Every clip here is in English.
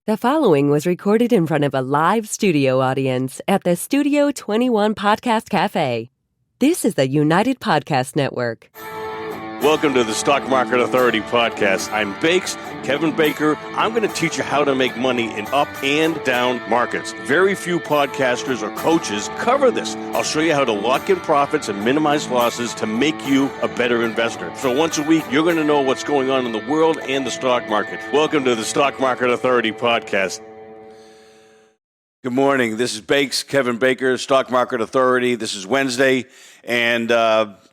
The following was recorded in front of a live studio audience at the Studio 21 Podcast Café. This is the United Podcast Network. Welcome to the Stock Market Authority Podcast. I'm Bakes, Kevin Baker. I'm going to teach you how to make money in up and down markets. Very few podcasters or coaches cover this. I'll show you how to lock in profits and minimize losses to make you a better investor. So once a week, you're going to know what's going on in the world and the stock market. Welcome to the Stock Market Authority Podcast. Good morning. This is Bakes, Kevin Baker, Stock Market Authority. This is Wednesday, and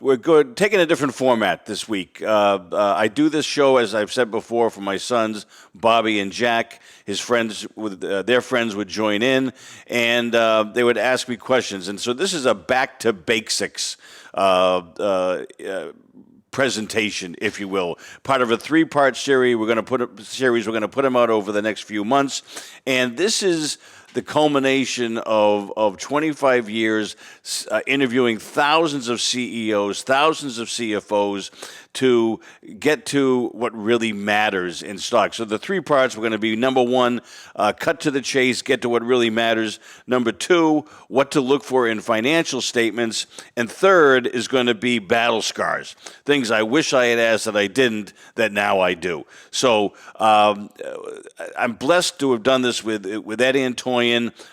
we're taking a different format this week. I do this show, as I've said before, for my sons, Bobby and Jack. His friends, their friends would join in, and they would ask me questions. And so this is a back to Bakesics presentation, if you will, part of a three-part series. We're going to put them out over the next few months, and this is the culmination of 25 years interviewing thousands of CEOs, thousands of CFOs to get to what really matters in stocks. So the three parts were going to be, number one, cut to the chase, get to what really matters. Number two, what to look for in financial statements. And third is going to be battle scars, things I wish I had asked that I didn't, that now I do. So I'm blessed to have done this with Ed Antoian,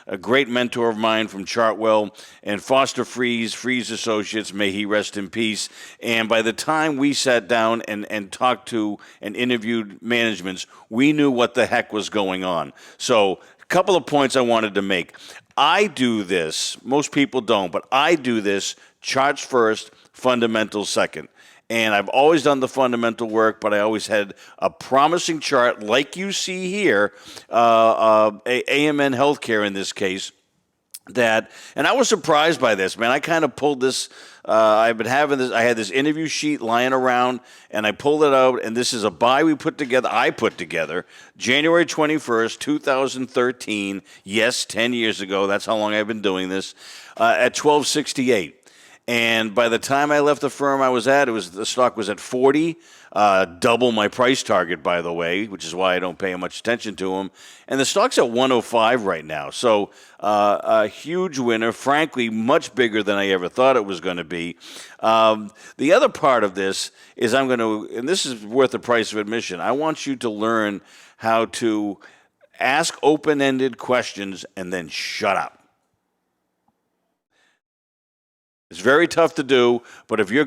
a great mentor of mine from Chartwell, and Foster Freeze Associates, may he rest in peace. And by the time we sat down and talked to and interviewed managements, we knew what the heck was going on. So a couple of points I wanted to make. I do this, most people don't, but I do this charts first, fundamentals second. And I've always done the fundamental work, but I always had a promising chart like you see here, AMN Healthcare in this case, and I was surprised by this, man. I kind of pulled this. I had this interview sheet lying around, and I pulled it out, and this is a buy I put together, January 21st, 2013. Yes, 10 years ago. That's how long I've been doing this, at 1268. And by the time I left the firm I was at, the stock was at 40, double my price target, by the way, which is why I don't pay much attention to them. And the stock's at 105 right now. So a huge winner, frankly, much bigger than I ever thought it was going to be. The other part of this is and this is worth the price of admission, I want you to learn how to ask open-ended questions and then shut up. It's very tough to do, but if you're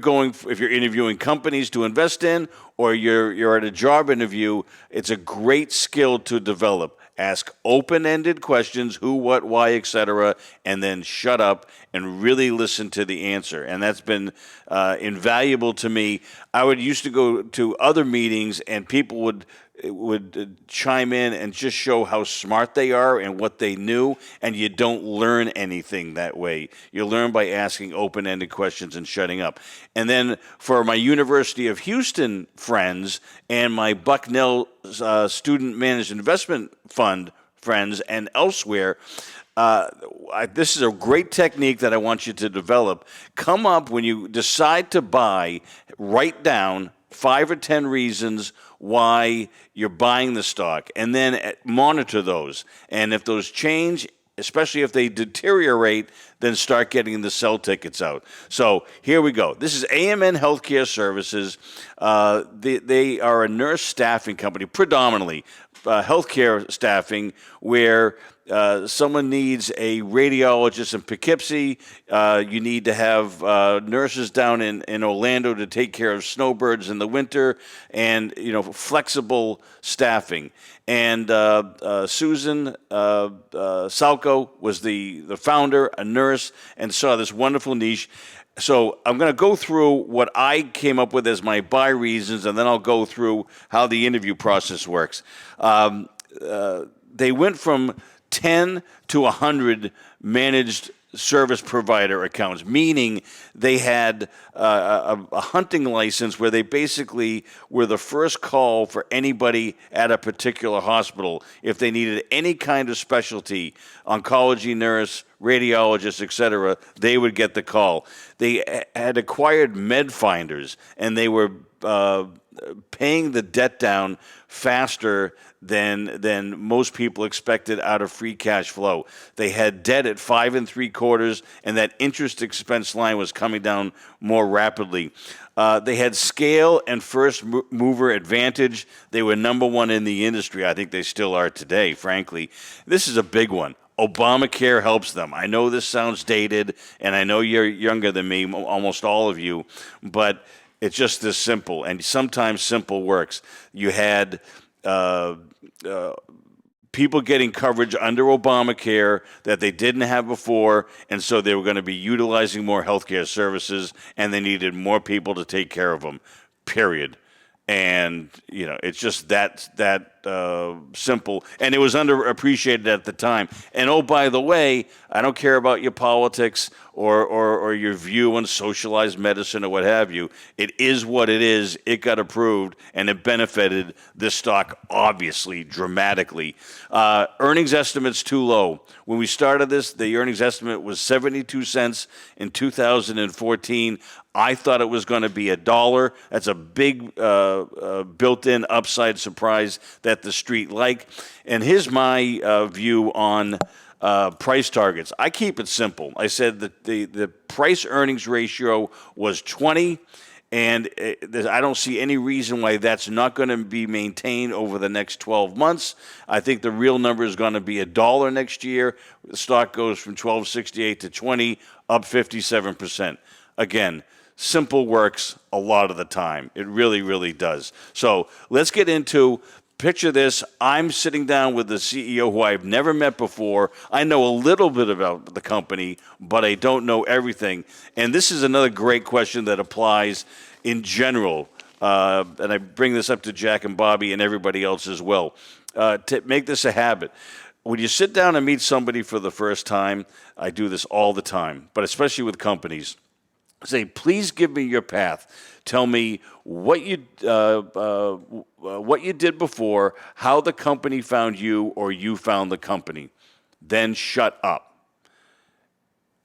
interviewing companies to invest in, or you're at a job interview, it's a great skill to develop. Ask open-ended questions, who, what, why, etc., and then shut up and really listen to the answer. And that's been invaluable to me. I used to go to other meetings, and people would chime in and just show how smart they are and what they knew, and you don't learn anything that way. You learn by asking open-ended questions and shutting up. And then for my University of Houston friends and my Bucknell Student Managed Investment Fund friends and elsewhere, this is a great technique that I want you to develop. Come up, when you decide to buy, write down 5 or 10 reasons why you're buying the stock, and then monitor those. And if those change, especially if they deteriorate, then start getting the sell tickets out. So here we go. This is AMN Healthcare Services. They are a nurse staffing company, predominantly healthcare staffing, where someone needs a radiologist in Poughkeepsie. You need to have nurses down in Orlando to take care of snowbirds in the winter, and flexible staffing. And Susan Salco was the founder, a nurse, and saw this wonderful niche. So I'm going to go through what I came up with as my buy reasons, and then I'll go through how the interview process works. They went from 10 to 100 managed service provider accounts, meaning they had a hunting license where they basically were the first call for anybody at a particular hospital. If they needed any kind of specialty, oncology nurse, radiologist, etc., they would get the call. They had acquired med finders, and they were paying the debt down faster than most people expected out of free cash flow. They had debt at 5 3/4, and that interest expense line was coming down more rapidly. They had scale and first mover advantage. They were number one in the industry. I think they still are today, frankly. This is a big one. Obamacare helps them. I know this sounds dated, and I know you're younger than me, almost all of you, but it's just this simple, and sometimes simple works. You had people getting coverage under Obamacare that they didn't have before, and so they were going to be utilizing more healthcare services, and they needed more people to take care of them, period. And, it's just that simple. And it was underappreciated at the time. And, oh, by the way, I don't care about your politics or your view on socialized medicine or what have you. It is what it is. It got approved, and it benefited this stock, obviously, dramatically. Earnings estimates too low. When we started this, the earnings estimate was 72 cents in 2014. I thought it was going to be $1. That's a big built-in upside surprise that the street liked. And here's my view on price targets. I keep it simple. I said that the price-earnings ratio was 20, and I don't see any reason why that's not going to be maintained over the next 12 months. I think the real number is going to be $1 next year. The stock goes from $12.68 to $20, up 57%. Again, simple works a lot of the time. It really, really does. So let's get into, picture this. I'm sitting down with the CEO who I've never met before. I know a little bit about the company, but I don't know everything. And this is another great question that applies in general. And I bring this up to Jack and Bobby and everybody else as well. To make this a habit. When you sit down and meet somebody for the first time, I do this all the time, but especially with companies. Say, please give me your path. Tell me what you did before, how the company found you, or you found the company. Then shut up.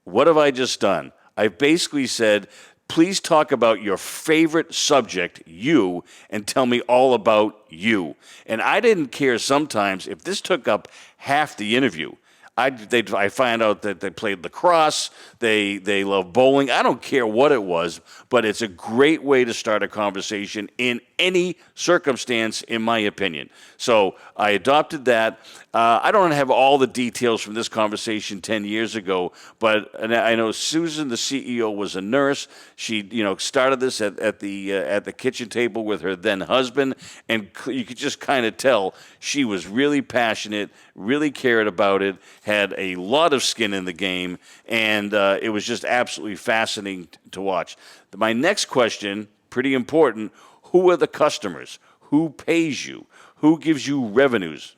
What have I just done? I've basically said, please talk about your favorite subject, you, and tell me all about you. And I didn't care sometimes if this took up half the interview. I find out that they played lacrosse, they love bowling. I don't care what it was, but it's a great way to start a conversation in any circumstance, in my opinion. So I adopted that. I don't have all the details from this conversation 10 years ago, but I know Susan, the CEO, was a nurse. She, started this at the kitchen table with her then husband, and you could just kind of tell she was really passionate, really cared about it, had a lot of skin in the game, and it was just absolutely fascinating to watch. My next question, pretty important: who are the customers? Who pays you? Who gives you revenues?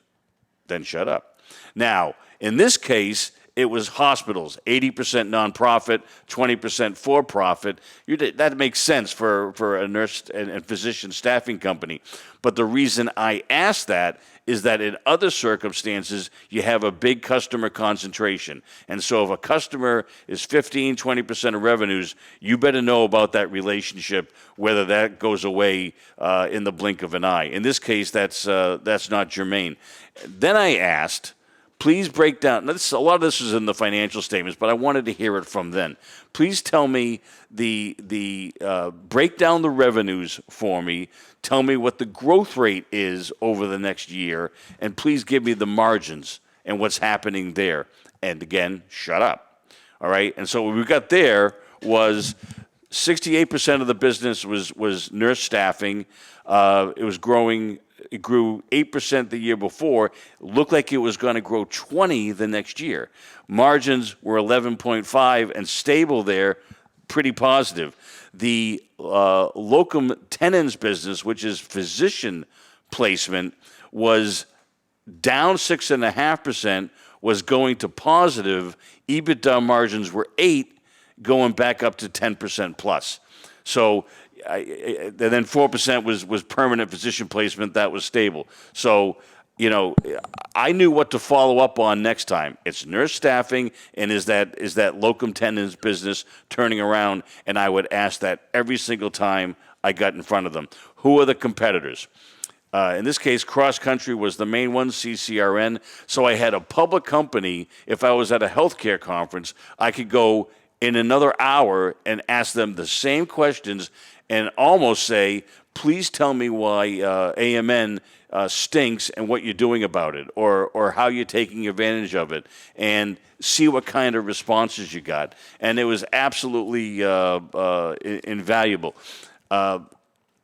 Then shut up. Now, in this case, it was hospitals, 80% nonprofit, 20% for-profit. That makes sense for a nurse and physician staffing company. But the reason I asked that is that in other circumstances, you have a big customer concentration. And so if a customer is 15, 20% of revenues, you better know about that relationship, whether that goes away in the blink of an eye. In this case, that's not germane. Then I asked, please break down. A lot of this is in the financial statements, but I wanted to hear it from then. Please tell me break down the revenues for me. Tell me what the growth rate is over the next year, and please give me the margins and what's happening there. And again, shut up. All right. And so what we got there was 68% of the business was nurse staffing. It was growing. It grew 8% the year before. It looked like it was going to grow 20% the next year. Margins were 11.5 and stable there, pretty positive. The locum tenens business, which is physician placement, was down 6.5%, was going to positive. EBITDA margins were 8%, going back up to 10% plus. So then 4% was permanent physician placement. That was stable. So, I knew what to follow up on next time. It's nurse staffing, and is that locum tenens business turning around? And I would ask that every single time I got in front of them. Who are the competitors? In this case, Cross Country was the main one, CCRN. So I had a public company. If I was at a healthcare conference, I could go in another hour and ask them the same questions and almost say, please tell me why AMN stinks and what you're doing about it, or how you're taking advantage of it, and see what kind of responses you got. And it was absolutely invaluable. I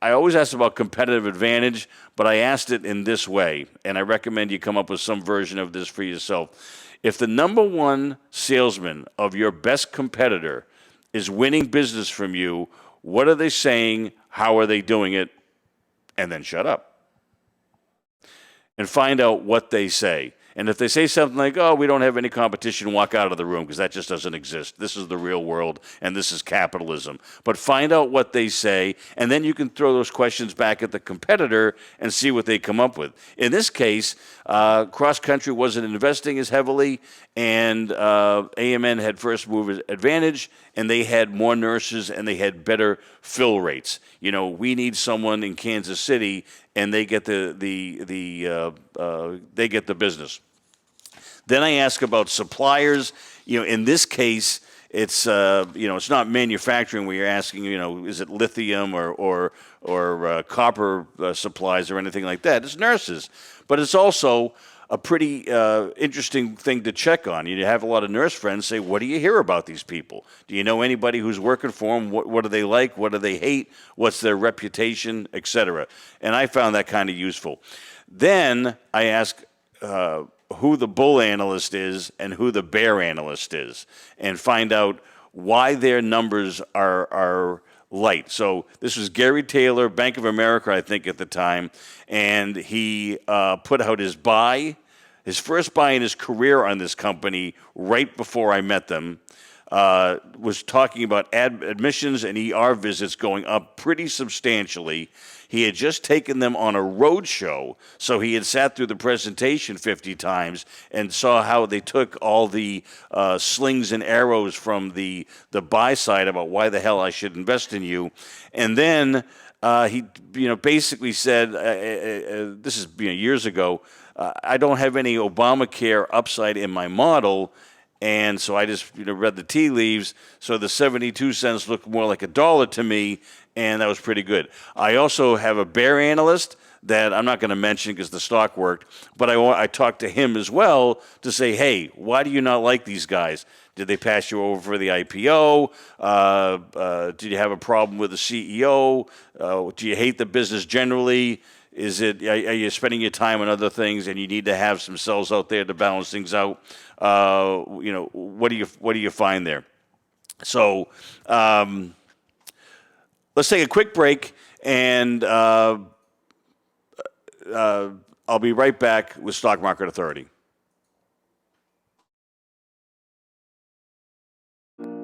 always ask about competitive advantage, but I asked it in this way, and I recommend you come up with some version of this for yourself. If the number one salesman of your best competitor is winning business from you, what are they saying? How are they doing it? And then shut up. And find out what they say. And if they say something like, oh, we don't have any competition, walk out of the room because that just doesn't exist. This is the real world, and this is capitalism. But find out what they say, and then you can throw those questions back at the competitor and see what they come up with. In this case, Cross Country wasn't investing as heavily, and AMN had first mover advantage, and they had more nurses, and they had better fill rates. We need someone in Kansas City, and they get the business. Then I ask about suppliers. In this case, it's it's not manufacturing where you're asking, is it lithium or copper supplies or anything like that. It's nurses, but it's also a pretty interesting thing to check on. You have a lot of nurse friends say, what do you hear about these people? Do you know anybody who's working for them? What do they like? What do they hate? What's their reputation, etc.? And I found that kind of useful. Then I ask who the bull analyst is and who the bear analyst is, and find out why their numbers are light. So this was Gary Taylor, Bank of America, I think, at the time, and he put out his first buy in his career on this company right before I met them. Was talking about admissions and ER visits going up pretty substantially. He had just taken them on a road show, so he had sat through the presentation 50 times and saw how they took all the slings and arrows from the buy side about why the hell I should invest in you. And then he basically said, this is years ago, I don't have any Obamacare upside in my model. And so I just read the tea leaves. So the 72 cents looked more like $1 to me, and that was pretty good. I also have a bear analyst that I'm not going to mention because the stock worked, but I talked to him as well to say, hey, why do you not like these guys? Did they pass you over for the IPO? Did you have a problem with the CEO? Do you hate the business generally? Are you spending your time on other things and you need to have some cells out there to balance things out? What do you find there? So let's take a quick break, and I'll be right back with Stock Market Authority.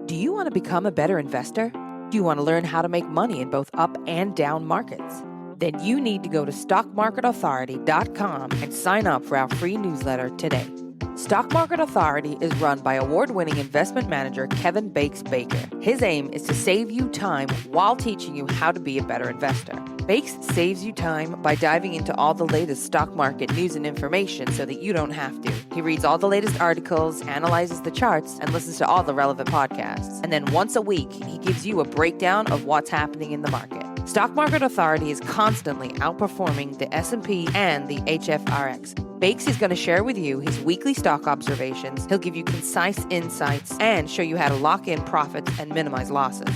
Do you want to become a better investor? Do you want to learn how to make money in both up and down markets? Then you need to go to stockmarketauthority.com and sign up for our free newsletter today. Stock Market Authority is run by award-winning investment manager Kevin Bakes Baker. His aim is to save you time while teaching you how to be a better investor. Bakes saves you time by diving into all the latest stock market news and information so that you don't have to. He reads all the latest articles, analyzes the charts, and listens to all the relevant podcasts. And then once a week, he gives you a breakdown of what's happening in the market. Stock Market Authority is constantly outperforming the S&P and the HFRX. Bakes is going to share with you his weekly stock observations. He'll give you concise insights and show you how to lock in profits and minimize losses.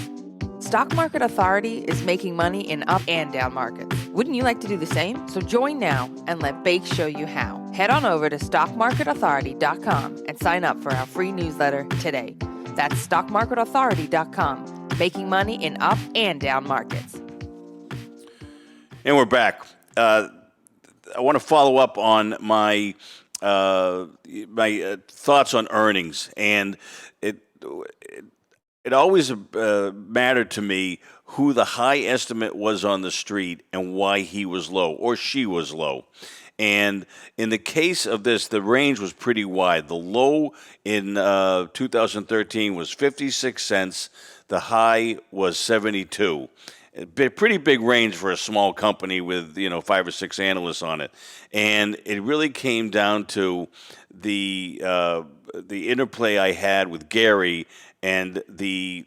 Stock Market Authority is making money in up and down markets. Wouldn't you like to do the same? So join now and let Bakes show you how. Head on over to stockmarketauthority.com and sign up for our free newsletter today. That's stockmarketauthority.com, making money in up and down markets. And we're back. I want to follow up on my thoughts on earnings, and it always mattered to me who the high estimate was on the street and why he was low or she was low. And in the case of this, the range was pretty wide. The low in 2013 was 56 cents. The high was 72. Pretty big range for a small company with 5 or 6 analysts on it. And it really came down to the interplay I had with Gary and the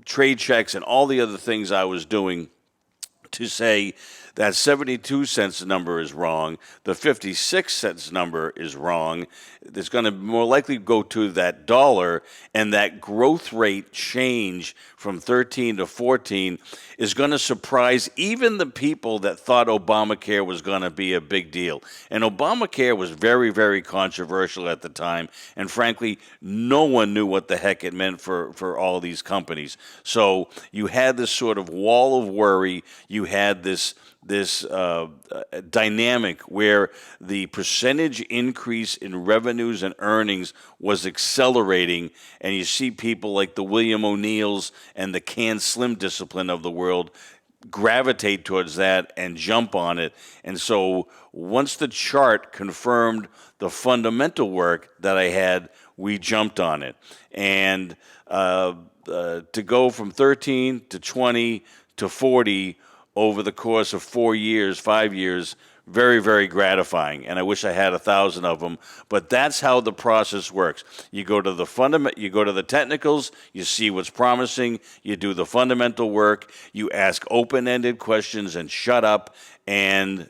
trade checks and all the other things I was doing to say that 72 cents number is wrong, the 56 cents number is wrong. It's going to more likely go to that dollar, and that growth rate change from 13 to 14 is going to surprise even the people that thought Obamacare was going to be a big deal. And Obamacare was very, very controversial at the time, and frankly, no one knew what the heck it meant for all these companies. So you had this sort of wall of worry. You had this dynamic where the percentage increase in revenues and earnings was accelerating, and you see people like the William O'Neills and the Can Slim discipline of the world gravitate towards that and jump on it. And so once the chart confirmed the fundamental work that I had, we jumped on it. And to go from 13 to 20 to 40 over the course of 4 years, 5 years, very, very gratifying. And I wish I had 1,000 of them. But that's how the process works. You go to the you go to the technicals, you see what's promising, you do the fundamental work, you ask open-ended questions and shut up, and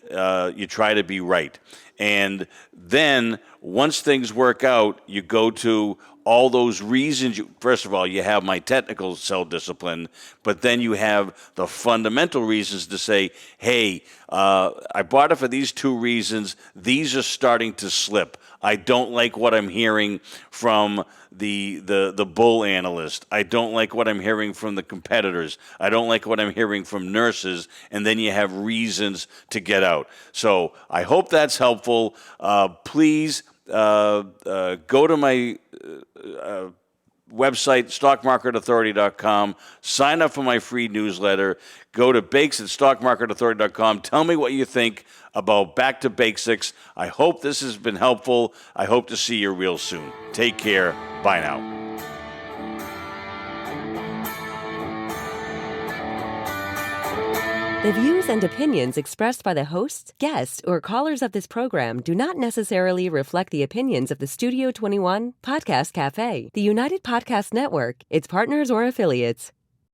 you try to be right. And then once things work out, you go to all those reasons. First of all, you have my technical sell discipline, but then you have the fundamental reasons to say, hey, I bought it for these 2 reasons. These are starting to slip. I don't like what I'm hearing from the bull analyst. I don't like what I'm hearing from the competitors. I don't like what I'm hearing from nurses. And then you have reasons to get out. So I hope that's helpful. Please go to my website, stockmarketauthority.com. Sign up for my free newsletter. Go to Bakes at stockmarketauthority.com. Tell me what you think about Back to Bakesics. I hope this has been helpful. I hope to see you real soon. Take care. Bye now. The views and opinions expressed by the hosts, guests, or callers of this program do not necessarily reflect the opinions of the Studio 21 Podcast Café, the United Podcast Network, its partners, or affiliates.